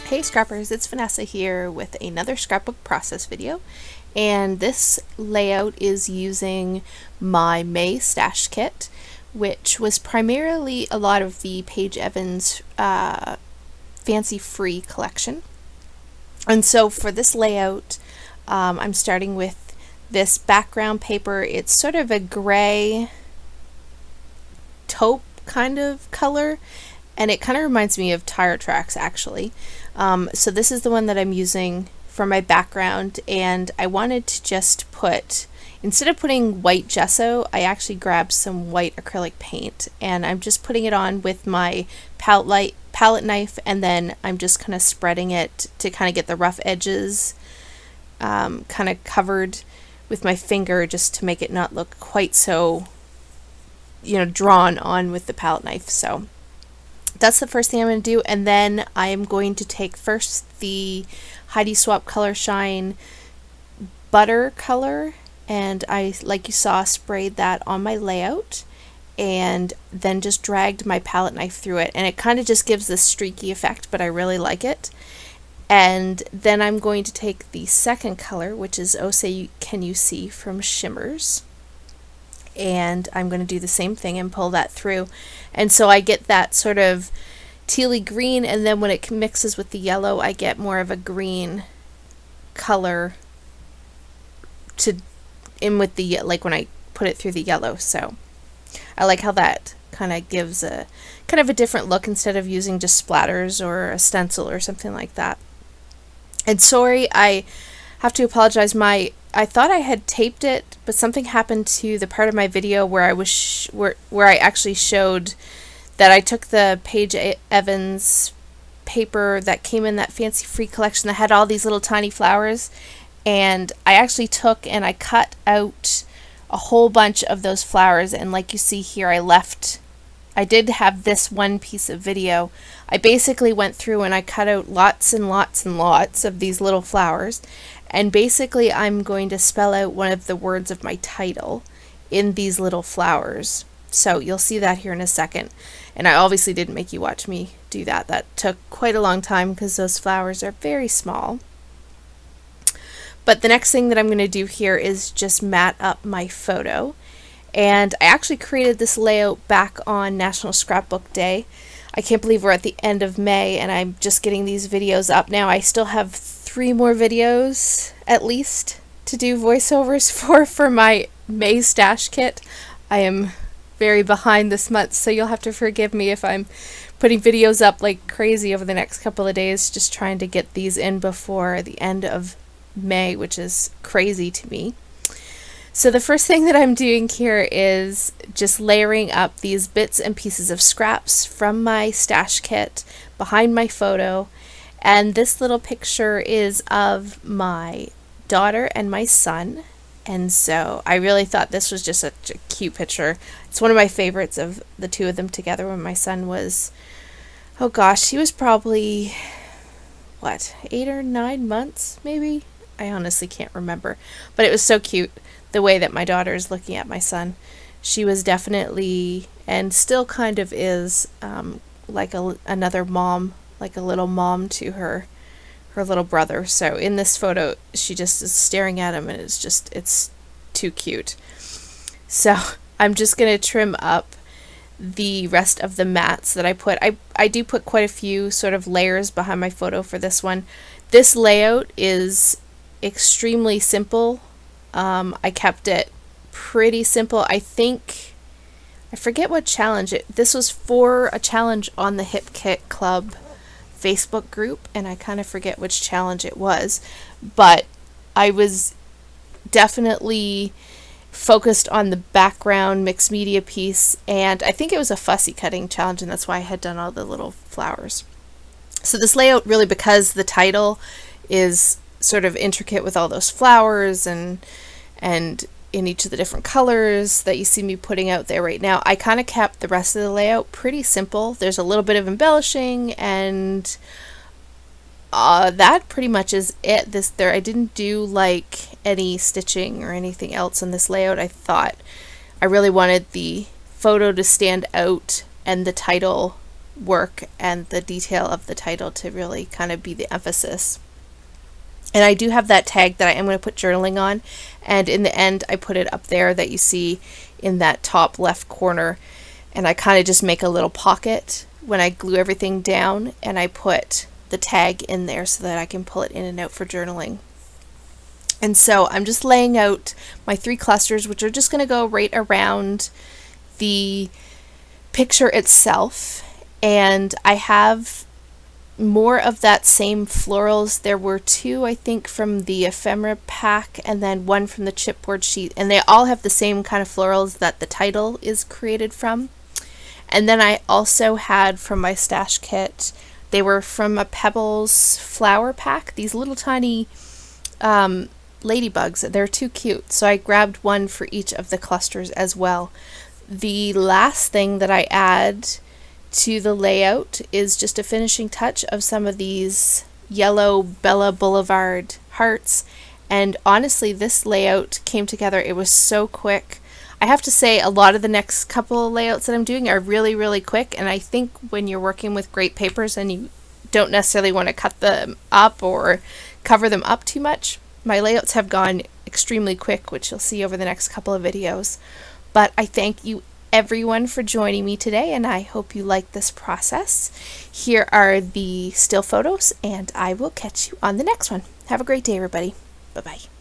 Hey Scrappers, it's Vanessa here with another Scrapbook Process video, and this layout is using my May stash kit, which was primarily a lot of the Paige Evans Fancy Free collection. And so for this layout, I'm starting with this background paper. It's sort of a gray taupe kind of color, and it kind of reminds me of tire tracks actually. So this is the one that I'm using for my background, and I wanted to just put, instead of putting white gesso, I actually grabbed some white acrylic paint, and I'm just putting it on with my palette knife, and then I'm just kind of spreading it to kind of get the rough edges kind of covered with my finger, just to make it not look quite so, drawn on with the palette knife. So that's the first thing I'm going to do, and then I am going to take first the Heidi Swapp Color Shine butter color, and I, like you saw, sprayed that on my layout, and then just dragged my palette knife through it, and it kind of just gives this streaky effect, but I really like it. And then I'm going to take the second color, which is Oh Say Can You See from Shimmers, and I'm going to do the same thing and pull that through, and so I get that sort of tealy green, and then when it mixes with the yellow I get more of a green color in with the, like when I put it through the yellow. So I like how that kind of gives a kind of a different look instead of using just splatters or a stencil or something like that. And sorry, I have to apologize, I thought I had taped it, but something happened to the part of my video where I was where I actually showed that I took the Paige Evans paper that came in that Fancy Free collection that had all these little tiny flowers, and I actually took and I cut out a whole bunch of those flowers, and like you see here, I did have this one piece of video. I basically went through and I cut out lots and lots and lots of these little flowers, and basically I'm going to spell out one of the words of my title in these little flowers. So you'll see that here in a second. And I obviously didn't make you watch me do that. That took quite a long time because those flowers are very small. But the next thing that I'm going to do here is just mat up my photo. And I actually created this layout back on National Scrapbook Day. I can't believe we're at the end of May and I'm just getting these videos up now. I still have 3 more videos at least to do voiceovers for my May stash kit. I am very behind this month, so you'll have to forgive me if I'm putting videos up like crazy over the next couple of days, just trying to get these in before the end of May, which is crazy to me. So the first thing that I'm doing here is just layering up these bits and pieces of scraps from my stash kit behind my photo, and this little picture is of my daughter and my son, and so I really thought this was just such a cute picture. It's one of my favorites of the two of them together when my son was, oh gosh, he was probably, what, 8 or 9 months maybe? I honestly can't remember, but it was so cute the way that my daughter is looking at my son. She was definitely, and still kind of is, like another mom, like a little mom to her little brother. So in this photo, she just is staring at him, and it's too cute. So I'm just going to trim up the rest of the mats that I put. I do put quite a few sort of layers behind my photo for this one. This layout is extremely simple. I kept it pretty simple. I forget what challenge this was for, a challenge on the Hip Kit Club Facebook group, and I kind of forget which challenge it was, but I was definitely focused on the background mixed media piece, and I think it was a fussy cutting challenge, and that's why I had done all the little flowers. So this layout, really, because the title is sort of intricate with all those flowers and in each of the different colors that you see me putting out there right now, I kind of kept the rest of the layout pretty simple. There's a little bit of embellishing, and that pretty much is it. I didn't do like any stitching or anything else in this layout. I thought I really wanted the photo to stand out and the title work and the detail of the title to really kind of be the emphasis. And I do have that tag that I am going to put journaling on, and in the end I put it up there that you see in that top left corner, and I kind of just make a little pocket when I glue everything down, and I put the tag in there so that I can pull it in and out for journaling. And so I'm just laying out my 3 clusters, which are just going to go right around the picture itself, and I have more of that same florals. There were 2, I think, from the ephemera pack, and then 1 from the chipboard sheet, and they all have the same kind of florals that the title is created from. And then I also had from my stash kit, they were from a Pebbles flower pack, these little tiny ladybugs. They're too cute, so I grabbed 1 for each of the clusters as well. The last thing that I add to the layout is just a finishing touch of some of these yellow Bella Boulevard hearts, and honestly this layout came together. It was so quick. I have to say a lot of the next couple of layouts that I'm doing are really quick, and I think when you're working with great papers and you don't necessarily want to cut them up or cover them up too much, my layouts have gone extremely quick, which you'll see over the next couple of videos. But I thank you everyone for joining me today, and I hope you like this process. Here are the still photos, and I will catch you on the next one. Have a great day, everybody. Bye-bye.